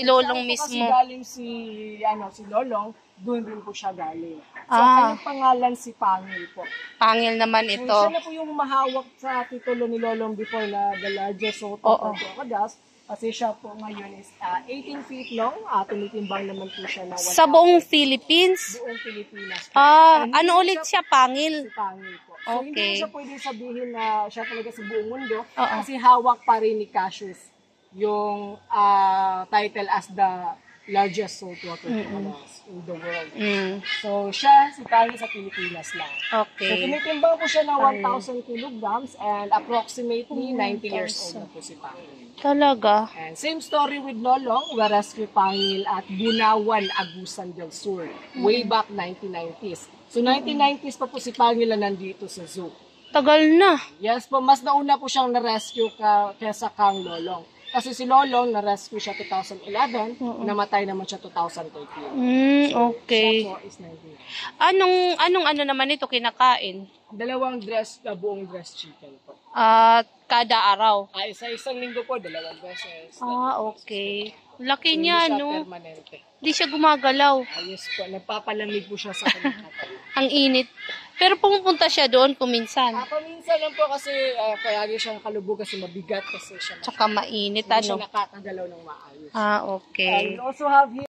Si Lolong Saan po mismo. kasi galing si Lolong, doon din po siya galing. So, Ah. kanyang pangalan si Pangil po. Pangil naman So, ito. siya na po yung mahawak sa titulo ni Lolong before na the largest Soto crocodiles. Kasi siya po ngayon is 18 feet long. Tumitimbang naman po siya na 1,000. Sa buong Philippines? Buong Pilipinas po. Ano ulit siya? Pangil? Si Pangil po. So, hindi Okay. mo siya pwede sabihin na siya talaga sa buong mundo. Oo. Kasi hawak pa rin ni Cassius yung title as the largest saltwater crocodiles in the world. So, siya, si Pangil sa Pilipinas lang. Okay. So, tinitimbang po siya ng 1,000 kilograms and approximately 90 years old na po si Pangil. Talaga? And same story with Lolong, we rescue Pangil at Bunawan, Agusan del Sur, way back 1990s. So, 1990s pa po si Pangil na nandito sa zoo. Tagal na. Yes po, mas nauna po siyang na-rescue kesa kang Lolong. Kasi si Lolong, na-rescue siya 2011, namatay naman siya 2013. Okay. Siya po is 19. Anong naman ito kinakain? Dalawang buong dress chicken po. Kada araw? Sa isang linggo po, 2 beses. Okay. Laki Hindi niya, siya no? permanente. Hindi siya gumagalaw. Ayos po, nagpapalamig po siya sa kanyang katawan. Ang init. Pero pumupunta siya doon kuminsan. Paminsan lang po kasi kaya siyang kalubog kasi mabigat kasi siya. Tsaka mainit, Hindi siya ano? nakakagalaw ng maayos. Okay. And we also have here